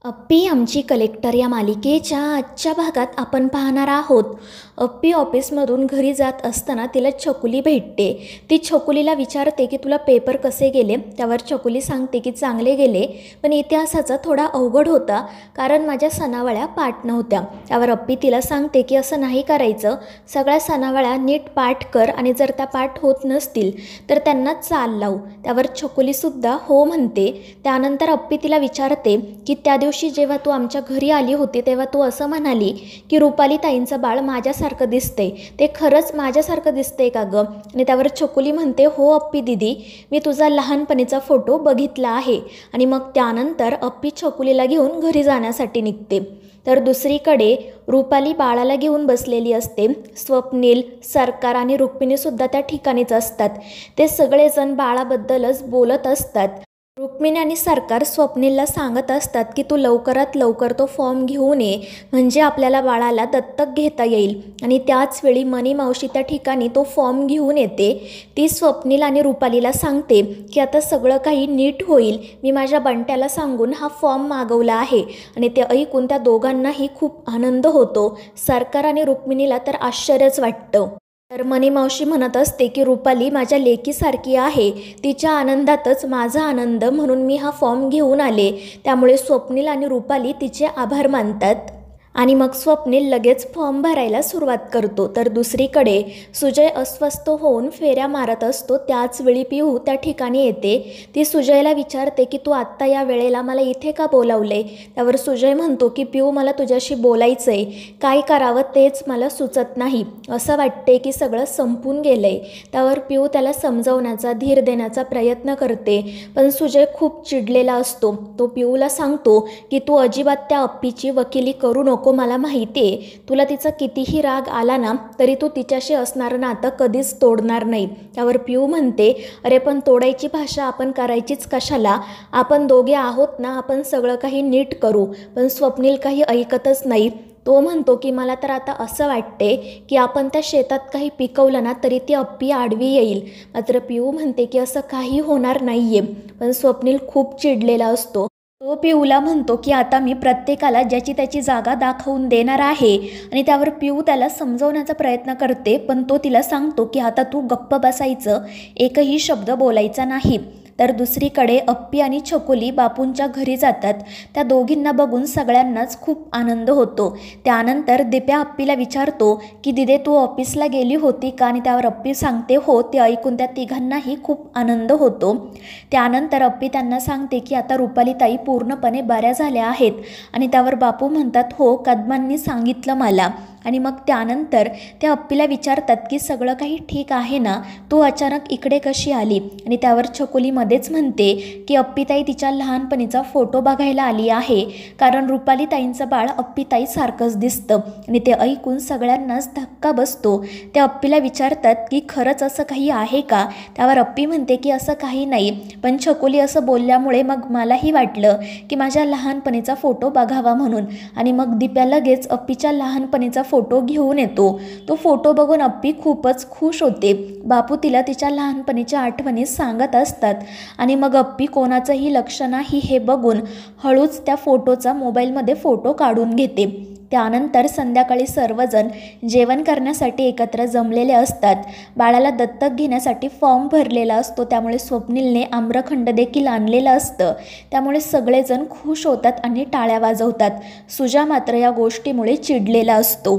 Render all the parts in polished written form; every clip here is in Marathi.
अप्पी आमची कलेक्टर या मालिकेच्या आजच्या भागात आपण पाहणार आहोत. अप्पी ऑफिसमधून घरी जात असताना तिला छकुली भेटते. ती छकुलीला विचारते की तुला पेपर कसे गेले. त्यावर छकुली सांगते की चांगले गेले, पण इतिहासाचा थोडा अवघड होता कारण माझ्या सणावळ्या पाठ नव्हत्या. त्यावर अप्पी तिला सांगते की असं नाही करायचं, सगळ्या सणावळ्या नीट पाठ कर आणि जर त्या पाठ होत नसतील तर त्यांना चाल लावू. त्यावर छकुलीसुद्धा हो म्हणते. त्यानंतर अप्पी तिला विचारते की त्या दिवशी जेव्हा तू आमच्या घरी आली होती तेव्हा तू असं म्हणाली की रुपाली ताईंचं बाळ माझ्यासारखं दिसते, ते खरंच माझ्यासारखं दिसते का गं? आणि त्यावर छकुली म्हणते हो अप्पी दिदी, मी तुझा लहानपणीचा फोटो बघितला आहे. आणि मग त्यानंतर अप्पी छकुलीला घेऊन घरी जाण्यासाठी निघते. तर दुसरीकडे रुपाली बाळाला घेऊन बसलेली असते. स्वप्नील, सरकार आणि रुक्मिणीसुद्धा त्या ठिकाणीच असतात. ते सगळेजण बाळाबद्दलच बोलत असतात. रुक्मिणी आणि सरकार स्वप्नीलला सांगत असतात की तू लवकरात लवकर तो फॉर्म घेऊन ये, म्हणजे आपल्याला बाळाला दत्तक घेता येईल. आणि त्याचवेळी मनी मावशी त्या ठिकाणी तो फॉर्म घेऊन येते. ती स्वप्नील आणि रुपालीला सांगते की आता सगळं काही नीट होईल, मी माझ्या बंट्याला सांगून हा फॉर्म मागवला आहे. आणि ते ऐकून त्या दोघांनाही खूप आनंद होतो. सरकार आणि रुक्मिणीला तर आश्चर्यच वाटतं. तर मनी मावशी म्हणत असते की रुपाली माझ्या लेकीसारखी आहे, तिच्या आनंदातच माझा आनंद, म्हणून मी हा फॉर्म घेऊन आले. त्यामुळे स्वप्नील आणि रुपाली तिचे आभार मानतात. आणि मग स्वप्नील लगेच फॉर्म भरायला सुरुवात करतो. तर दुसरीकडे सुजय अस्वस्थ होऊन फेऱ्या मारत असतो. त्याचवेळी पिहू त्या ठिकाणी येते. ती सुजयला विचारते की तू आत्ता या वेळेला मला इथे का बोलावले. त्यावर सुजय म्हणतो की पिहू मला तुझ्याशी बोलायचं आहे, काय करावं तेच मला सुचत नाही, असं वाटते की सगळं संपून गेलं आहे. त्यावर पिहू त्याला समजवण्याचा, धीर देण्याचा प्रयत्न करते, पण सुजय खूप चिडलेला असतो. तो पिहूला सांगतो की तू अजिबात त्या अप्पीची वकिली करू नको, मला माहिती आहे, तुला तिचा कितीही राग आला ना तरी तू तिच्याशी असणारं नातं कधीच तोडणार नाही. त्यावर पिऊ म्हणते अरे पण तोडायची भाषा आपण करायचीच कशाला, आपण दोघे आहोत ना, आपण सगळं काही नीट करू. पण स्वप्नील काही ऐकतच नाही. तो म्हणतो की मला तर आता असं वाटते की आपण त्या शेतात काही पिकवलं ना तरी ती अप्पी आडवी येईल. मात्र पिऊ म्हणते की असं काही होणार नाही आहे. पण स्वप्नील खूप चिडलेला असतो. तो पिऊला म्हणतो की आता मी प्रत्येकाला ज्याची त्याची जागा दाखवून देणार आहे. आणि त्यावर पिऊ त्याला समजवण्याचा प्रयत्न करते, पण तो तिला सांगतो की आता तू गप्प बसायचं, एकही शब्द बोलायचा नाही. तर दुसरीकडे अप्पी आणि छकुली बापूंच्या घरी जातात. त्या दोघींना बघून सगळ्यांनाच खूप आनंद होतो. त्यानंतर दिप्या अप्पीला विचारतो की दिदे तू ऑफिसला गेली होती का. आणि त्यावर अप्पी सांगते हो. ते ऐकून त्या तिघांनाही खूप आनंद होतो. त्यानंतर अप्पी त्यांना सांगते की आता रुपाली ताई पूर्णपणे बऱ्या झाल्या आहेत. आणि त्यावर बापू म्हणतात हो, कदमांनी सांगितलं मला. आणि मग त्यानंतर त्या अप्पीला विचारतात की सगळं काही ठीक आहे ना, तू अचानक इकडे कशी आली. आणि त्यावर छकुली मध्येच म्हणते की अप्पीताई तिच्या लहानपणीचा फोटो बघायला आली आहे, कारण रुपाली ताईंचं बाळ अप्पीताई सारखंच दिसतं. आणि ते ऐकून सगळ्यांनाच धक्का बसतो. त्या अप्पीला विचारतात की खरंच असं काही आहे का. त्यावर अप्पी म्हणते की असं काही नाही, पण छकुली असं बोलल्यामुळे मग मलाही वाटलं की माझ्या लहानपणीचा फोटो बघावा म्हणून. आणि मग दिप्या लगेच अप्पीच्या लहानपणीचा फोटो घेऊन येतो. तो फोटो बघून अप्पी खूपच खुश होते. बापू तिला तिच्या लहानपणीच्या आठवणी सांगत असतात. आणि मग अप्पी कोणाचंही लक्ष नाही हे बघून हळूच त्या फोटोचा मोबाईलमध्ये फोटो काढून घेते. त्यानंतर संध्याकाळी सर्वजण जेवण करण्यासाठी एकत्र जमलेले असतात. बाळाला दत्तक घेण्यासाठी फॉर्म भरलेला असतो, त्यामुळे स्वप्नीलने आम्रखंड देखील आणलेलं असतं. त्यामुळे सगळेजण खुश होतात आणि टाळ्या वाजवतात. सुजा मात्र या गोष्टीमुळे चिडलेला असतो.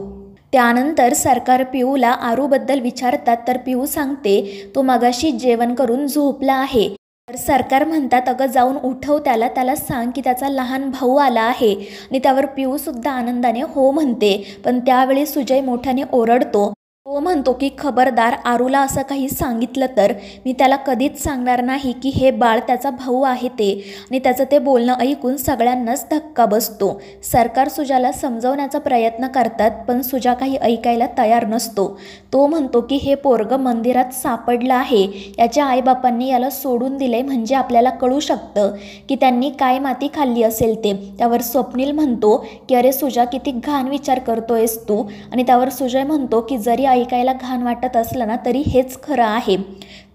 त्यानंतर सरकार पिऊला आरूबद्दल विचारतात. तर पिऊ सांगते तो मगाशी जेवण करून झोपला आहे. तर सरकार म्हणतात अगं जाऊन उठव त्याला, त्याला सांग की त्याचा लहान भाऊ आला आहे. आणि त्यावर पिऊसुद्धा आनंदाने हो म्हणते. पण त्यावेळी सुजय मोठ्याने ओरडतो. तो म्हणतो की खबरदार, आरूला असं काही सांगितलं तर मी त्याला कधीच सांगणार नाही की हे बाळ त्याचा भाऊ आहे ते. आणि त्याचं ते बोलणं ऐकून सगळ्यांनाच धक्का बसतो. सरकार सुजाला समजवण्याचा प्रयत्न करतात, पण सुजा काही ऐकायला तयार नसतो. तो म्हणतो की हे पोरगं मंदिरात सापडलं आहे, याच्या आईबापांनी याला सोडून दिले, म्हणजे आपल्याला कळू शकतं की त्यांनी काय माती खाल्ली असेल ते. त्यावर स्वप्नील म्हणतो की अरे सुजा किती घाण विचार करतोयस तू. आणि त्यावर सुजय म्हणतो की जरी ऐकायला घाण वाटत असलं ना तरी हेच खरं आहे.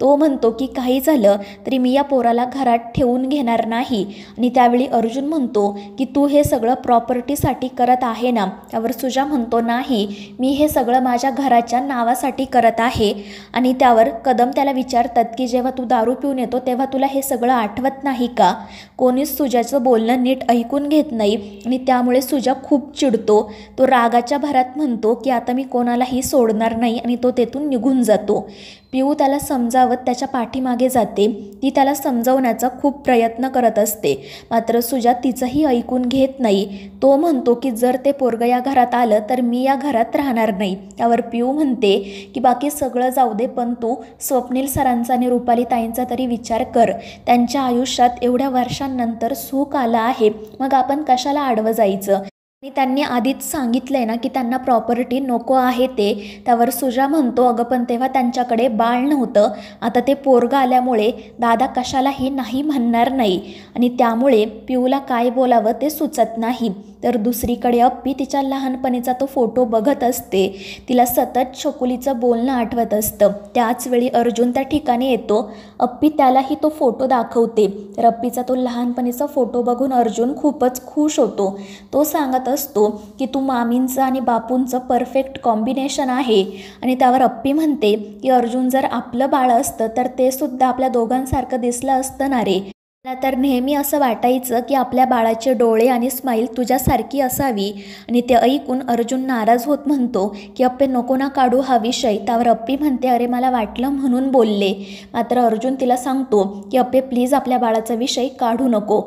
तो म्हणतो की काही झालं तरी मी या पोराला घरात ठेवून घेणार नाही. आणि त्यावेळी अर्जुन म्हणतो की तू हे सगळं प्रॉपर्टीसाठी करत आहे ना. त्यावर सुजा म्हणतो नाही, मी हे सगळं माझ्या घराच्या नावासाठी करत आहे. आणि त्यावर कदम त्याला विचारतात की जेव्हा तू दारू पिऊन येतो तेव्हा तुला हे सगळं आठवत नाही का. कोणीच सुजाचं बोलणं नीट ऐकून घेत नाही आणि त्यामुळे सुजा खूप चिडतो. तो रागाच्या भरात म्हणतो की आता मी कोणालाही सोडणार नाही आणि तो तेथून निघून जातो. पिऊ त्याला समजावत त्याच्या पाठीमागे जाते. ती त्याला समजवण्याचा खूप प्रयत्न करत असते, मात्र सुजा तिचंही ऐकून घेत नाही. तो म्हणतो की जर ते पोरगं या घरात आलं तर मी या घरात राहणार नाही. त्यावर पिऊ म्हणते की बाकी सगळं जाऊ दे, पण तू स्वप्नील सरांचा आणि रुपाली ताईंचा तरी विचार कर. त्यांच्या आयुष्यात एवढ्या वर्षांनंतर सुख आलं आहे, मग आपण कशाला आडवं जायचं. आणि त्यांनी आधीच सांगितलंय ना की त्यांना प्रॉपर्टी नको आहे ते. त्यावर सुजा म्हणतो अगं पण तेव्हा त्यांच्याकडे बाळ नव्हतं, आता ते पोरगं आल्यामुळे दादा कशालाही नाही म्हणणार नाही. आणि त्यामुळे पिऊला काय बोलावं ते सुचत नाही. तर दुसरीकडे अप्पी तिच्या लहानपणीचा तो फोटो बघत असते. तिला सतत छकुलीचं बोलणं आठवत असतं. त्याच वेळी अर्जुन त्या ठिकाणी येतो. अप्पी त्यालाही तो फोटो दाखवते. तर अप्पीचा तो लहानपणीचा फोटो बघून अर्जुन खूपच खुश होतो. तो सांगत असतो की तू मामींचं आणि बापूंचं परफेक्ट कॉम्बिनेशन आहे. आणि त्यावर अप्पी म्हणते की अर्जुन जर आपलं बाळ असतं तर ते सुद्धा आपल्या दोघांसारखं दिसलं असतं ना रे. मला तर नेहमी असं वाटायचं की आपल्या बाळाचे डोळे आणि स्माईल तुझ्यासारखी असावी. आणि ते ऐकून अर्जुन नाराज होत म्हणतो की अप्पे नको ना काढू हा विषय. त्यावर अप्पी म्हणते अरे मला वाटलं म्हणून बोलले. मात्र अर्जुन तिला सांगतो की अप्पे प्लीज आपल्या बाळाचा विषय काढू नको.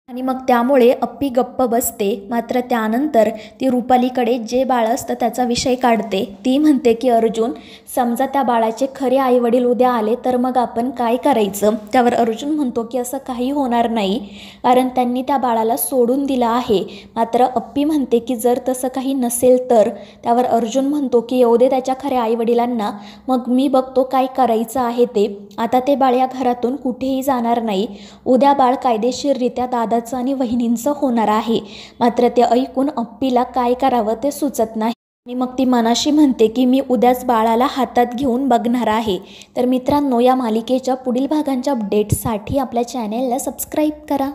आणि मग त्यामुळे अप्पी गप्प बसते. मात्र त्यानंतर ती रुपालीकडे जे बाळ असतं त्याचा विषय काढते. ती म्हणते की अर्जुन समजा त्या बाळाचे खरे आईवडील उद्या आले तर मग आपण काय करायचं. त्यावर अर्जुन म्हणतो की असं काही होणार नाही, कारण त्यांनी त्या बाळाला सोडून दिलं आहे. मात्र अप्पी म्हणते की जर तसं काही नसेल तर. त्यावर अर्जुन म्हणतो की येऊ दे त्याच्या खऱ्या आईवडिलांना, मग मी बघतो काय करायचं आहे ते. आता ते बाळ या घरातून कुठेही जाणार नाही. उद्या बाळ कायदेशीररित्या दादाचं आणि वहिनींचं होणार आहे. मात्र ते ऐकून अप्पीला काय करावं ते सुचत नाही. आणि मग ती मनाशी म्हणते की मी उद्याच बाळाला हातात घेऊन बघणार आहे. तर मित्रांनो, या मालिकेच्या पुढील भागांच्या अपडेट्ससाठी आपल्या चॅनेलला सबस्क्राईब करा.